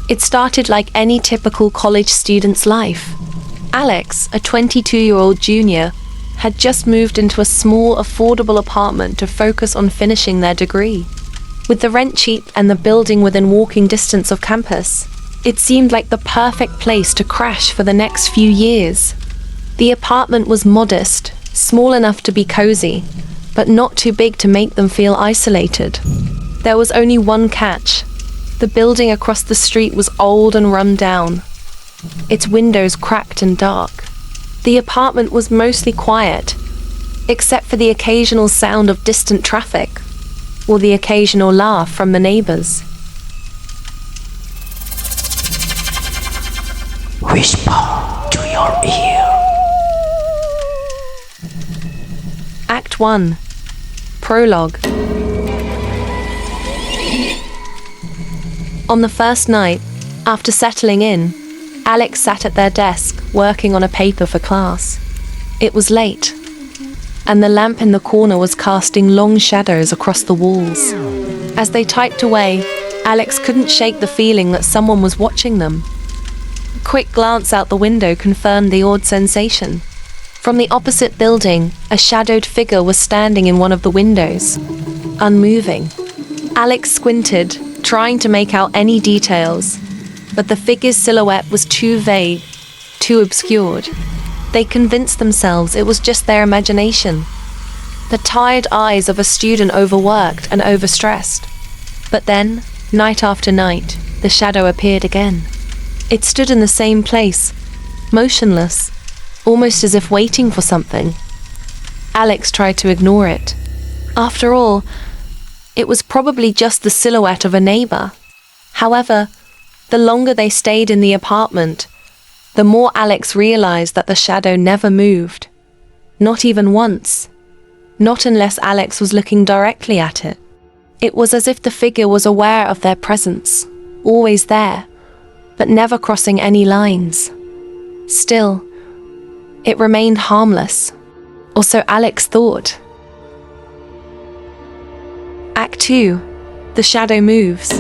It started like any typical college student's life. Alex, a 22-year-old junior, had just moved into a small, affordable apartment to focus on finishing their degree. With the rent cheap and the building within walking distance of campus, it seemed like the perfect place to crash for the next few years. The apartment was modest, small enough to be cozy, but not too big to make them feel isolated. There was only one catch. The building across the street was old and run down, its windows cracked and dark. The apartment was mostly quiet, except for the occasional sound of distant traffic, or the occasional laugh from the neighbors. Whisper to your ear. Act 1. Prologue. On the first night, after settling in, Alex sat at their desk, working on a paper for class. It was late, and the lamp in the corner was casting long shadows across the walls. As they typed away, Alex couldn't shake the feeling that someone was watching them. A quick glance out the window confirmed the odd sensation. From the opposite building, a shadowed figure was standing in one of the windows, unmoving. Alex squinted, trying to make out any details, but the figure's silhouette was too vague, too obscured. They convinced themselves it was just their imagination, the tired eyes of a student overworked and overstressed. But then, night after night, the shadow appeared again. It stood in the same place, motionless, almost as if waiting for something. Alex tried to ignore it. After all, it was probably just the silhouette of a neighbor. However, the longer they stayed in the apartment, the more Alex realized that the shadow never moved. Not even once. Not unless Alex was looking directly at it. It was as if the figure was aware of their presence, always there, but never crossing any lines. Still, it remained harmless, or so Alex thought. Act 2. The shadow moves.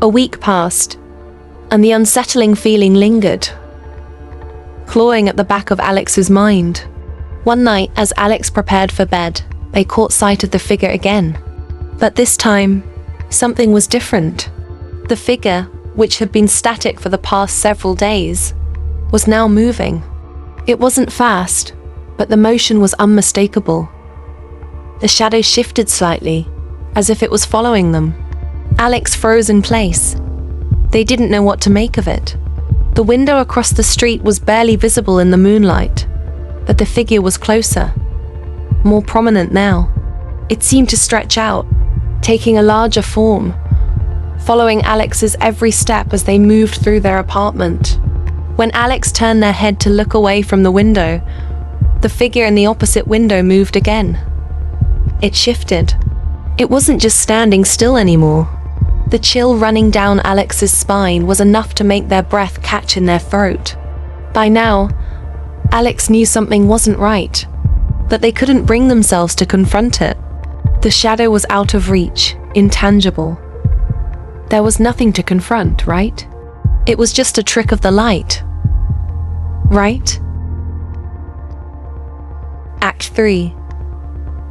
A week passed, and the unsettling feeling lingered, clawing at the back of Alex's mind. One night, as Alex prepared for bed, they caught sight of the figure again. But this time, something was different. The figure, which had been static for the past several days, was now moving. It wasn't fast, but the motion was unmistakable. The shadow shifted slightly, as if it was following them. Alex froze in place. They didn't know what to make of it. The window across the street was barely visible in the moonlight, but the figure was closer, more prominent now. It seemed to stretch out, taking a larger form, following Alex's every step as they moved through their apartment. When Alex turned their head to look away from the window, the figure in the opposite window moved again. It shifted. It wasn't just standing still anymore. The chill running down Alex's spine was enough to make their breath catch in their throat. By now, Alex knew something wasn't right, but they couldn't bring themselves to confront it. The shadow was out of reach, intangible. There was nothing to confront, right? It was just a trick of the light, right? Act 3.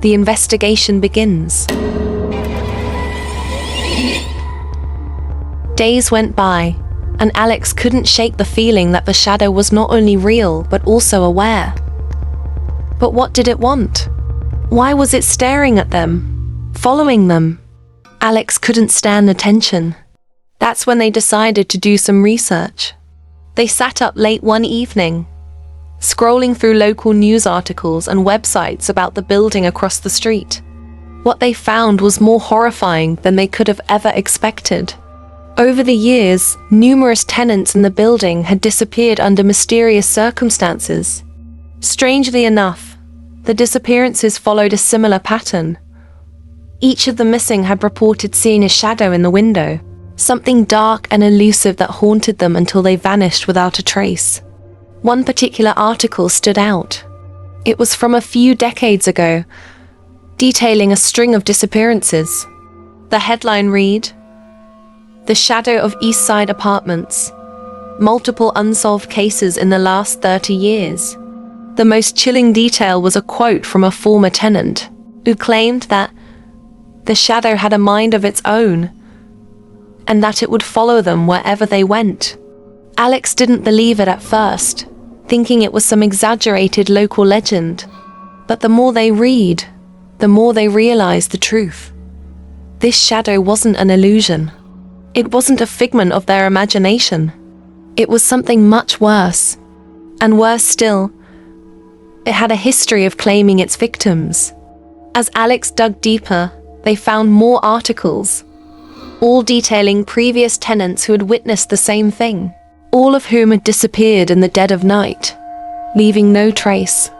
The investigation begins. Days went by, and Alex couldn't shake the feeling that the shadow was not only real, but also aware. But what did it want? Why was it staring at them, following them? Alex couldn't stand the tension. That's when they decided to do some research. They sat up late one evening, scrolling through local news articles and websites about the building across the street. What they found was more horrifying than they could have ever expected. Over the years, numerous tenants in the building had disappeared under mysterious circumstances. Strangely enough, the disappearances followed a similar pattern. Each of the missing had reported seeing a shadow in the window, something dark and elusive that haunted them until they vanished without a trace. One particular article stood out. It was from a few decades ago, detailing a string of disappearances. The headline read, "The Shadow of East Side Apartments. Multiple unsolved cases in the last 30 years." The most chilling detail was a quote from a former tenant who claimed that the shadow had a mind of its own and that it would follow them wherever they went. Alex didn't believe it at first, thinking it was some exaggerated local legend. But the more they read, the more they realize the truth. This shadow wasn't an illusion. It wasn't a figment of their imagination. It was something much worse. And worse still, it had a history of claiming its victims. As Alex dug deeper, they found more articles, all detailing previous tenants who had witnessed the same thing, all of whom had disappeared in the dead of night, leaving no trace.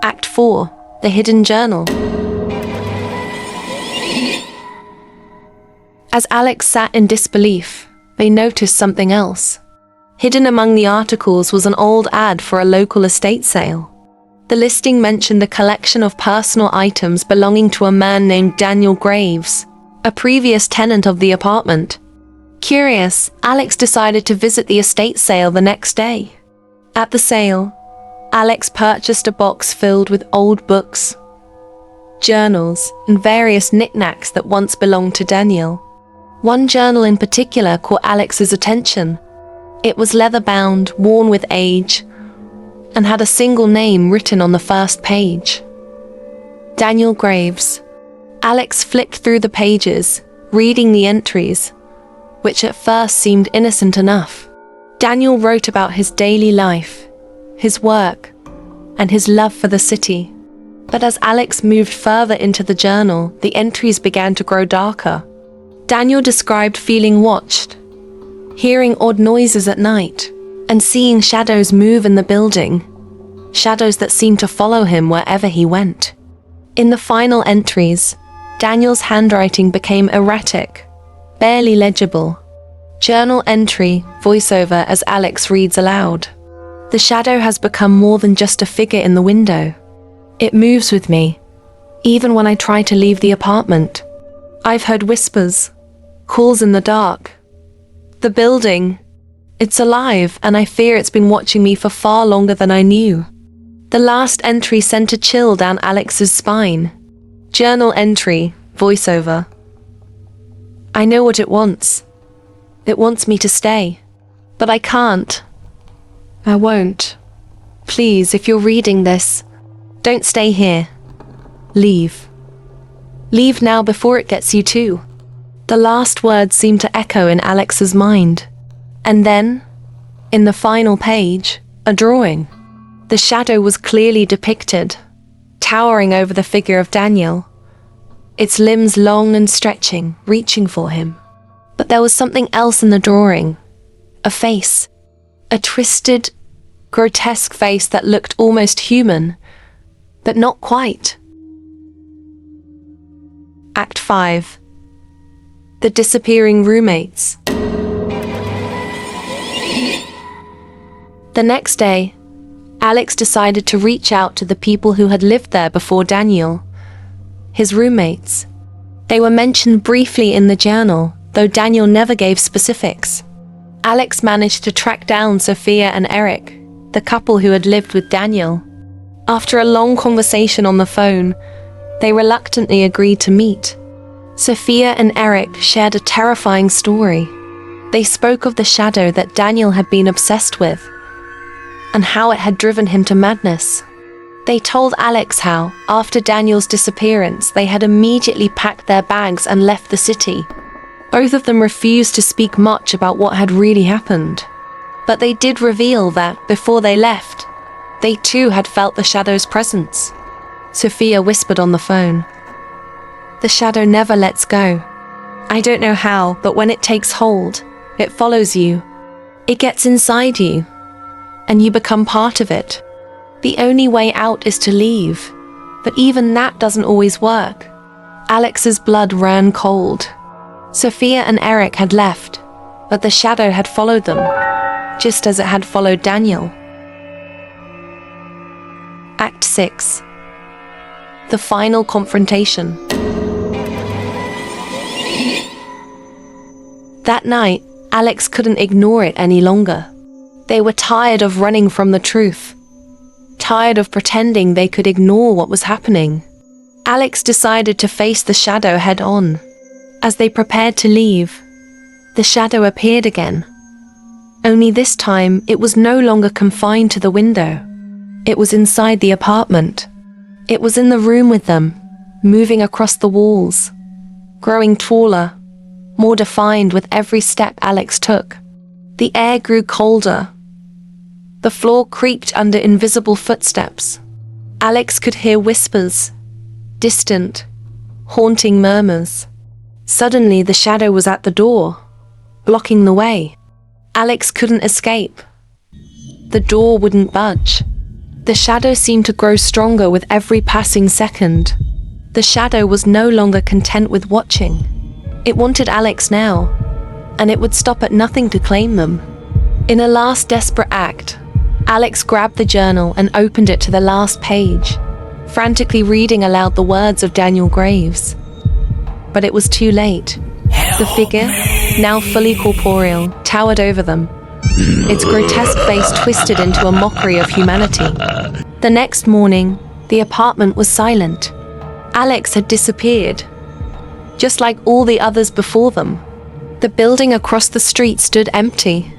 Act 4. The Hidden Journal. As Alex sat in disbelief, they noticed something else. Hidden among the articles was an old ad for a local estate sale. The listing mentioned a collection of personal items belonging to a man named Daniel Graves, a previous tenant of the apartment. Curious, Alex decided to visit the estate sale the next day. At the sale, Alex purchased a box filled with old books, journals, and various knickknacks that once belonged to Daniel. One journal in particular caught Alex's attention. It was leather-bound, worn with age, and had a single name written on the first page. Daniel Graves. Alex flicked through the pages, reading the entries, which at first seemed innocent enough. Daniel wrote about his daily life, his work, and his love for the city. But as Alex moved further into the journal, the entries began to grow darker. Daniel described feeling watched, hearing odd noises at night, and seeing shadows move in the building, shadows that seemed to follow him wherever he went. In the final entries, Daniel's handwriting became erratic, barely legible. Journal entry, voiceover as Alex reads aloud. "The shadow has become more than just a figure in the window. It moves with me, even when I try to leave the apartment. I've heard whispers, calls in the dark. The building, it's alive, and I fear it's been watching me for far longer than I knew." The last entry sent a chill down Alex's spine. Journal entry, voiceover. "I know what it wants. It wants me to stay. But I can't. I won't. Please, if you're reading this, don't stay here. Leave. Leave now before it gets you too." The last words seemed to echo in Alex's mind. And then, in the final page, a drawing. The shadow was clearly depicted, towering over the figure of Daniel, its limbs long and stretching, reaching for him. But there was something else in the drawing. A face. A twisted, grotesque face that looked almost human, but not quite. Act 5. The Disappearing Roommates. The next day, Alex decided to reach out to the people who had lived there before Daniel, his roommates. They were mentioned briefly in the journal, though Daniel never gave specifics. Alex managed to track down Sophia and Eric, the couple who had lived with Daniel. After a long conversation on the phone, they reluctantly agreed to meet. Sophia and Eric shared a terrifying story. They spoke of the shadow that Daniel had been obsessed with, and how it had driven him to madness. They told Alex how, after Daniel's disappearance, they had immediately packed their bags and left the city. Both of them refused to speak much about what had really happened. But they did reveal that, before they left, they too had felt the shadow's presence. Sophia whispered on the phone, "The shadow never lets go. I don't know how, but when it takes hold, it follows you. It gets inside you, and you become part of it. The only way out is to leave, but even that doesn't always work." Alex's blood ran cold. Sophia and Eric had left, but the shadow had followed them, just as it had followed Daniel. Act 6. The Final Confrontation. That night, Alex couldn't ignore it any longer. They were tired of running from the truth. Tired of pretending they could ignore what was happening. Alex decided to face the shadow head on. As they prepared to leave, the shadow appeared again. Only this time, it was no longer confined to the window. It was inside the apartment. It was in the room with them, moving across the walls, growing taller, more defined with every step Alex took. The air grew colder. The floor creaked under invisible footsteps. Alex could hear whispers, distant, haunting murmurs. Suddenly, the shadow was at the door, blocking the way. Alex couldn't escape. The door wouldn't budge. The shadow seemed to grow stronger with every passing second. The shadow was no longer content with watching. It wanted Alex now, and it would stop at nothing to claim them. In a last desperate act, Alex grabbed the journal and opened it to the last page, frantically reading aloud the words of Daniel Graves. But it was too late. The figure, now fully corporeal, towered over them, its grotesque face twisted into a mockery of humanity. The next morning, the apartment was silent. Alex had disappeared, just like all the others before them. The building across the street stood empty,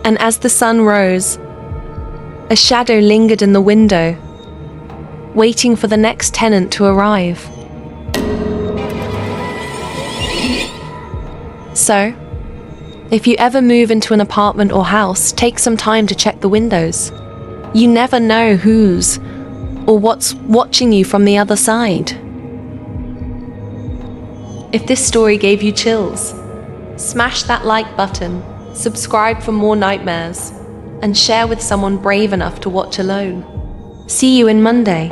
and as the sun rose, a shadow lingered in the window, waiting for the next tenant to arrive. So, if you ever move into an apartment or house, take some time to check the windows. You never know who's or what's watching you from the other side. If this story gave you chills, smash that like button, subscribe for more nightmares, and share with someone brave enough to watch alone. See you in Monday.